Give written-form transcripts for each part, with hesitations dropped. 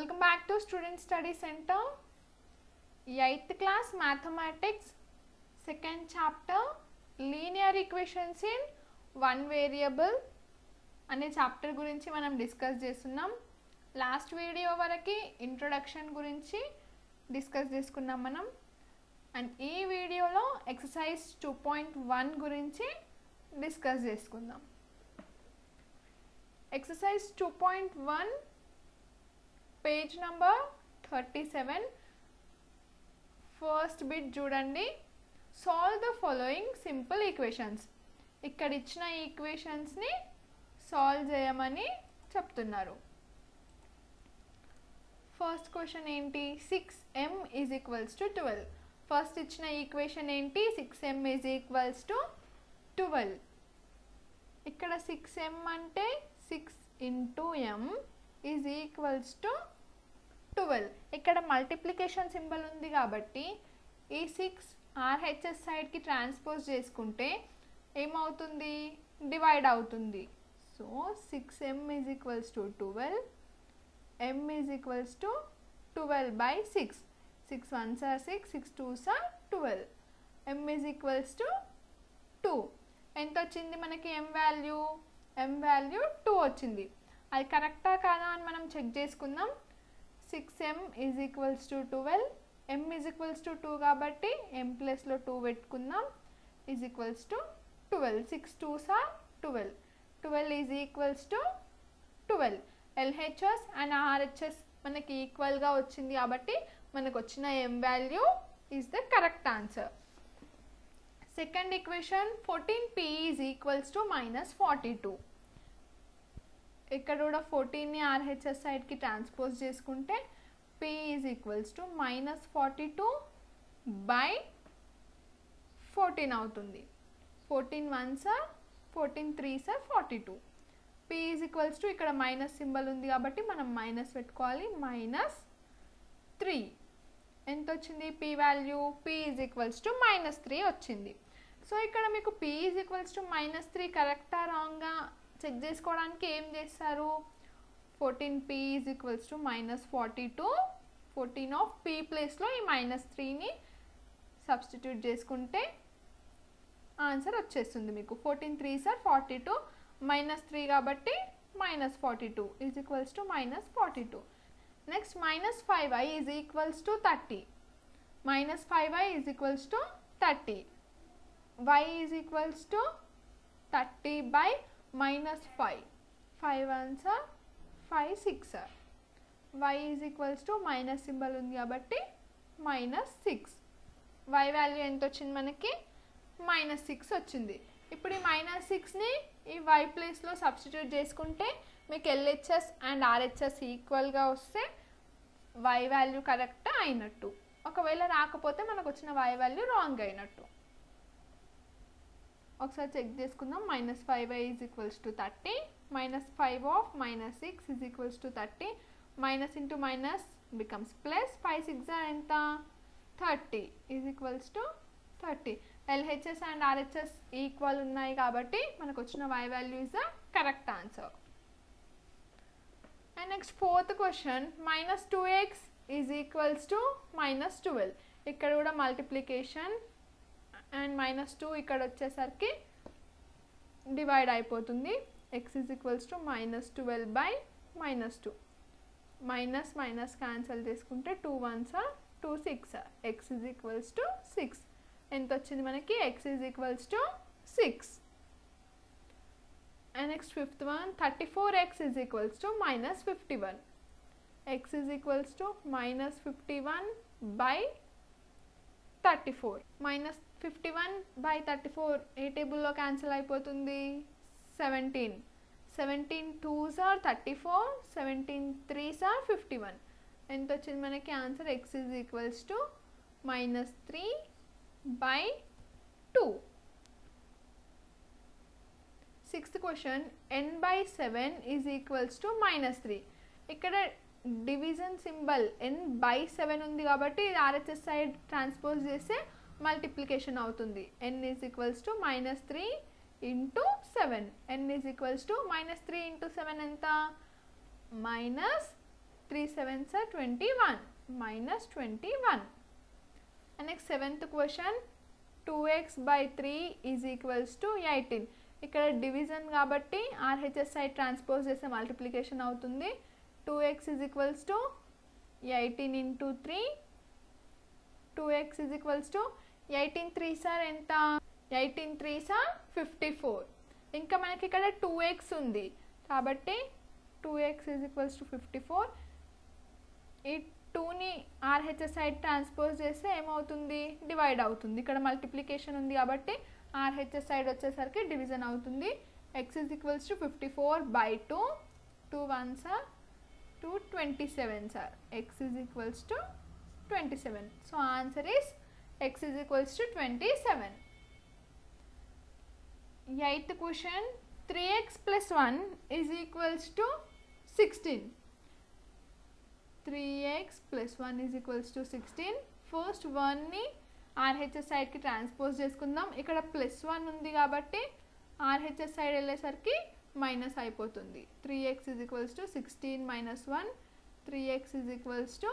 Welcome back to Student Study Center. 8th class Mathematics, second chapter, Linear Equations in One Variable అనే chapter గురించి మనం discuss చేస్తున్నాం. Last video వరకు introduction గురించి discuss చేసుకున్నాం మనం. అండ్ ఈ వీడియోలో ఎక్సర్సైజ్ 2.1 గురించి డిస్కస్ చేసుకుందాం. Exercise 2.1 page number 37 first bit చూడండి. Solve the following simple equations. ఇక్కడ ఇచ్చిన ఈక్వేషన్స్ని సాల్వ్ చేయమని చెప్తున్నారు. ఫస్ట్ క్వశ్చన్ ఏంటి? 6m is equals to 12. First ఇచ్చిన ఈక్వేషన్ ఏంటి? 6m is equals to 12. ఇక్కడ 6m అంటే 6 into m is equals to 12. ఇక్కడ మల్టిప్లికేషన్ సింబల్ ఉంది కాబట్టి ఈ 6 RHS సైడ్కి ట్రాన్స్పోజ్ చేసుకుంటే ఏమవుతుంది? డివైడ్ అవుతుంది. So 6m is equals to 12, m is equals to 12 by 6. 6 1s are 6, 6 2s are 12. m is equals to 2. ఎంత వచ్చింది మనకి m వాల్యూ? m వాల్యూ 2 వచ్చింది. అది కరెక్టా కాదా అని మనం చెక్ చేసుకుందాం. 6m is equals to 12, m is equals to 2 కాబట్టి m ప్లస్లో 2 పెట్టుకుందాం, is equals to 12. 6 2s are 12. 12 is equals to 12. LHS and RHS మనకి ఈక్వల్గా వచ్చింది కాబట్టి మనకు వచ్చిన m value is the correct answer. Second equation 14p is equals to -42. ఇక్కడ కూడా 14ని RHS సైడ్కి ట్రాన్స్పోజ్ చేసుకుంటే p is equals to -42 by 14 అవుతుంది. 14 1s are 14 3s are 42. p is equals to ఇక్కడ మైనస్ సింబల్ ఉంది కాబట్టి మనం మైనస్ పెట్టుకోవాలి. -3 ఎంత వచ్చింది? p value p is equals to -3 వచ్చింది. సో ఇక్కడ మీకు p ఈజ్ ఈక్వల్స్ టు -3 కరెక్టా రాంగా చెక్ చేసుకోవడానికి ఏం చేస్తారు? 14p is equals to -42. 14 of p ప్లేస్లో ఈ -3ని సబ్స్టిట్యూట్ చేసుకుంటే ఆన్సర్ వచ్చేస్తుంది మీకు. 14 3s are 42, -3 కాబట్టి -42 is equals to -42. Next -5i is equals to 30. -5i is equals to 30. y is equals to 30 by -5. 5 1s are 5 6 are. y is equals to minus symbol ఉంది కాబట్టి -6. y value ఎంత వచ్చింది మనకి? -6 వచ్చింది. ఇప్పుడు ఈ -6ని ఈ y ప్లేస్లో సబ్స్టిట్యూట్ చేసుకుంటే మీకు LHS అండ్ RHS ఈక్వల్గా వస్తే y వాల్యూ కరెక్ట్ అయినట్టు. ఒకవేళ రాకపోతే మనకు వచ్చిన y వాల్యూ రాంగ్ అయినట్టు. ఒకసారి చెక్ చేసుకుందాం. -5i is equals to 30, -5 of -6 is equals to 30. Minus into minus becomes plus. 5 6 ఎంత? 30 is equals to 30. LHS and RHS equal ఉన్నాయి కాబట్టి మనకు వచ్చిన y value is the correct answer. And next fourth question -2x is equals to -12. ఇక్కడ కూడా multiplication and -2 ఇక్కడ వచ్చేసరికి divide అయిపోతుంది. x is equals to -12 by -2. Minus minus cancel చేసుకుంటే 2 1s are 2 6 are. x is equals to 6. ఎంత వచ్చింది మనకి? x is equals to 6. And next fifth one 34x is equals to -51. x is equals to -51 by 34. -51 by 34 ఏ టేబుల్లో cancel అయిపోతుంది? 17. 17 2s are 34, 17 3s are 51. ఎంత వచ్చింది మనకి answer? x is equals to -3 by 2. Sixth question n by 7 is equals to -3. ఇక్కడ division symbol n by 7 ఉంది కాబట్టి RHS side transpose చేస్తే multiplication అవుతుంది. n is equals to -3 into 7. n is equals to -3 into 7 ఎంత? 3 7s are 21 minus 21. And next 7th question, 2x by 3 is equals to 18. ఇక్కడ division కాబట్టి RHS side transpose చేస్తే multiplication అవుతుంది. 2x is equals to 18 into 3. 2x is equals to 18 3s are ఎంత? 18 3s are 54. ఇంకా మనకి ఇక్కడ 2x ఉంది కాబట్టి 2x is equals to 54. ఈ 2ని RHS సైడ్ ట్రాన్స్పోజ్ చేస్తే ఏమవుతుంది? డివైడ్ అవుతుంది. ఇక్కడ మల్టిప్లికేషన్ ఉంది కాబట్టి RHS సైడ్ వచ్చేసరికి డివిజన్ అవుతుంది. x is equals to 54 by 2. 2 1s are 2 27s are. x is equals to 27. So answer is x is equals to 27. 8th question, 3x plus 1 is equals to 16. 3x plus 1 is equals to 16. First 1ని RHS side కి transpose చేసుకుందాం. ఇక్కడ +1 ఉంది కాబట్టి RHS side వెళ్ళేసరికి minus అయిపోతుంది. 3x is equals to 16 minus 1. 3x is equals to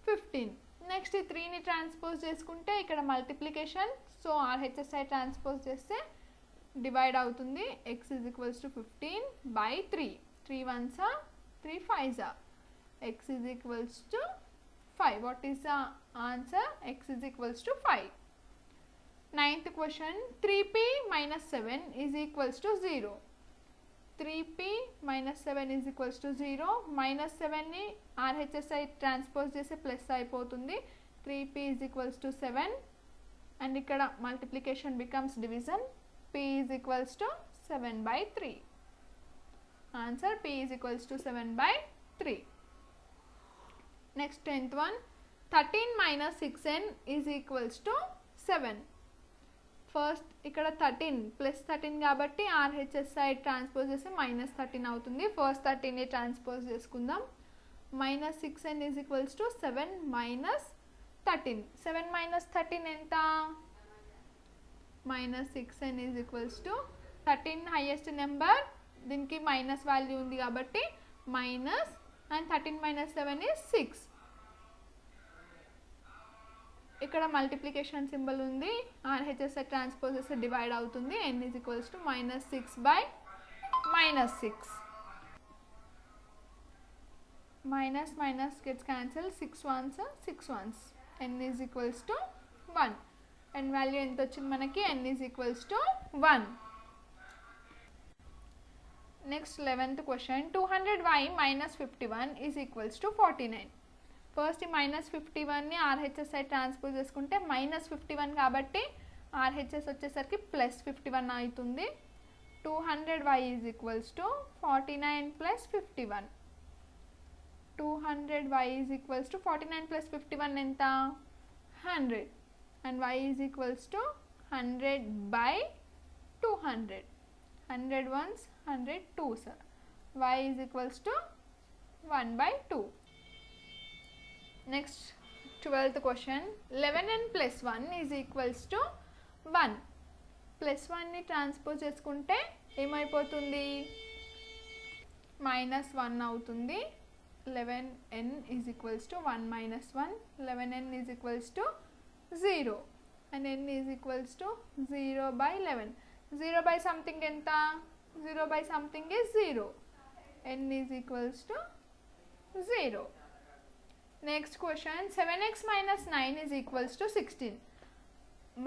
15. Next ఈ 3ని transpose చేసుకుంటే ఇక్కడ multiplication, so RHS side transpose చేస్తే డివైడ్ అవుతుంది. x is equals to 15 by 3. 3 1s are 3 5s are. x is equals to 5. What is the answer? X is equals to 5. 9th question, 3p minus 7 is equals to 0. 3p minus 7 is equals to 0. Minus 7ని RHS side transpose చేస్తే plus అయిపోతుంది. 3p is equals to 7. And ఇక్కడ multiplication becomes division. p is equals to 7 by 3. Answer p is equals to 7 by 3. Next 10th one, 13 minus 6n is equals to 7. First ఇక్కడ 13 plus 13 కాబట్టి RHS side transpose చేస్తే minus 13 అవుతుంది. First 13ని transpose చేసుకుందాం. minus 6n is equals to 7 minus 13. 7 minus 13 ఎంత? minus 6n is equals to 13 highest number, దీనికి minus value ఉంది కాబట్టి minus, and 13 minus 7 is 6. ఇక్కడ మల్టిప్లికేషన్ సింబల్ ఉంది. RHS ట్రాన్స్పోజ్ చేస్తే డివైడ్ అవుతుంది. n is equals to minus 6 by minus 6. Minus minus gets cancelled. 6 1s are 6 1s. n is equals to 1. and value ఎంత వచ్చింది మనకి? n is equals to 1. Next 11th question, 200y minus 51 is equals to 49. First ఈ minus 51ని RHS side transpose చేసుకుంటే minus 51 కాబట్టి RHS వచ్చేసరికి plus 51 అవుతుంది. 200y is equals to 49 plus 51. 200y is equals to 49 plus 51 ఎంత? 100. and y is equals to 100 by 200. 100 ones, 100 twos. y is equals to 1 by 2. Next 12th question, 11n plus 1 is equals to 1. Plus 1ని transpose చేసుకుంటే ఏమైపోతుంది? Minus 1 అవుతుంది. 11n is equals to 1 minus 1. 11n is equals to 0. and n is equals to 0 by 11. 0 by something ఎంత? 0 by something is 0. n is equals to 0. Next question, 7x minus 9 is equals to 16.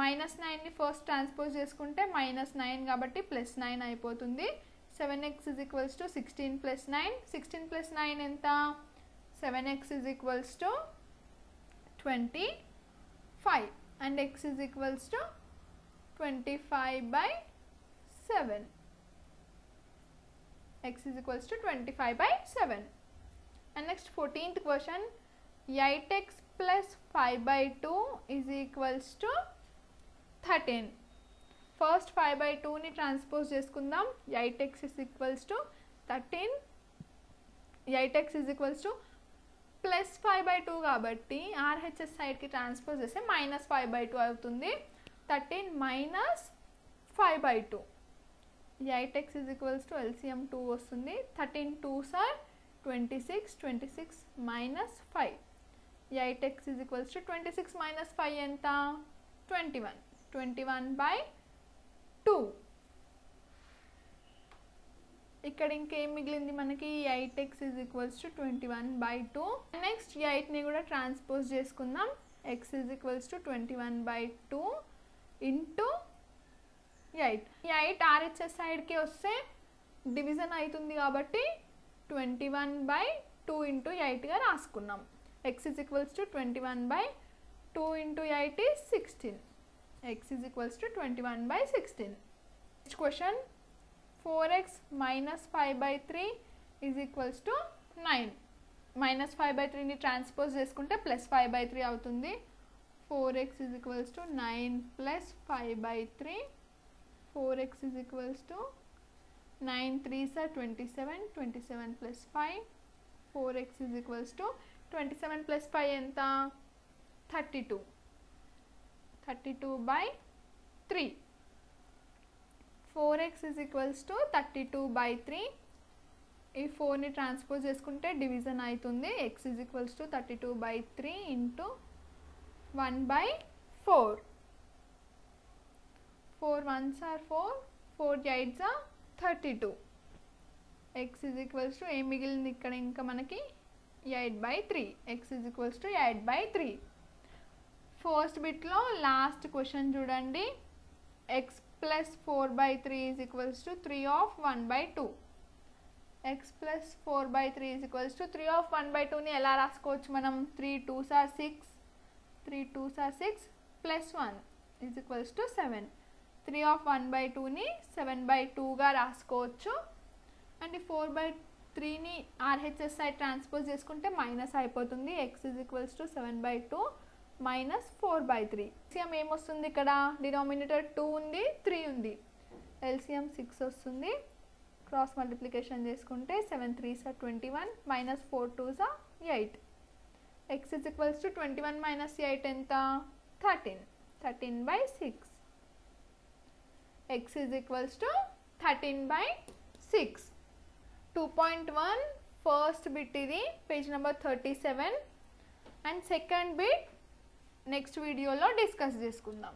Minus 9ని first transpose చేసుకుంటే minus 9 కాబట్టి plus 9 అయిపోతుంది. 7x is equals to 16 plus 9. 16 plus 9 ఎంత? 7x is equals to 25. and x is equals to 25 by 7. x is equals to 25 by 7. and next 14th question, 8x plus 5 by 2 is equals to 13. First 5 by 2ని transpose చేసుకుందాం. 8x is equals to 13. 8x is equals to plus 5 by 2 కాబట్టి RHS సైడ్కి transpose చేస్తే minus 5 by 2 అవుతుంది. 13 minus 5 by 2. 8x is equals to LCM 2 వస్తుంది. 13 2s are 26 minus 5. 8x is equals to 26 minus 5 ఎంత 21 by 2. ఇక్కడ ఇంకేం మిగిలింది మనకి 8x is equals to 21 by 2. Next 8ని కూడా ట్రాన్స్పోజ్ చేసుకుందాం. x is equals to 21 by 2 into 8. 8 RHS సైడ్కి వస్తే డివిజన్ అవుతుంది కాబట్టి 21 by 2 ఇంటూ 8గా రాసుకున్నాం. x is equals to 21 by 2 into 8 is 16. x is equals to 21 by 16. Next question, 4x minus 5 by 3 is equals to 9. Minus 5 by 3 ని transpose చేసుకుంటే plus 5 by 3 అవుతుంది. 4x is equals to 9 plus 5 by 3. 4x is equals to 9 3s are 27. 27 plus 5. 4x is equals to 27 plus 5 ఎంత 32. 32 by 3. 4x is equals to 32 by 3. ఈ 4ని transpose చేసుకుంటే division అవుతుంది. x is equals to 32 by 3 into 1 by 4. 4 1s are 4. 4 8s are 32. x is equals to ఏం మిగిలింది ఇక్కడ ఇంకా మనకి 8 by 3. x is equals to 8 by 3. First బిట్లో లాస్ట్ క్వశ్చన్ చూడండి. x plus 4 by 3 is equals to 3 of 1 by 2. x plus 4 by 3 is equals to 3 of 1 by 2ని ఎలా రాసుకోవచ్చు మనం? 3 2s are 6. 3 2s are 6 plus 1 is equals to 7. 3 of 1 by 2ని 7 by 2గా రాసుకోవచ్చు. And 4 by 3ని RHS side transpose చేసుకుంటే minus అయిపోతుంది. x is equals to 7 by 2 minus 4 by 3. LCM ఏమొస్తుంది ఇక్కడ? డినామినేటర్ 2 ఉంది, 3 ఉంది. LCM 6 వస్తుంది. క్రాస్ మల్టిప్లికేషన్ చేసుకుంటే 7 3s are 21 minus 4 2s are 8. x is equals to 21 minus 8 ఎంత 13. 13 by 6. x is equals to 13 by 6. 2.1 first bit ఇది, page number 37. And second bit next వీడియోలో discuss చేసుకుందాం.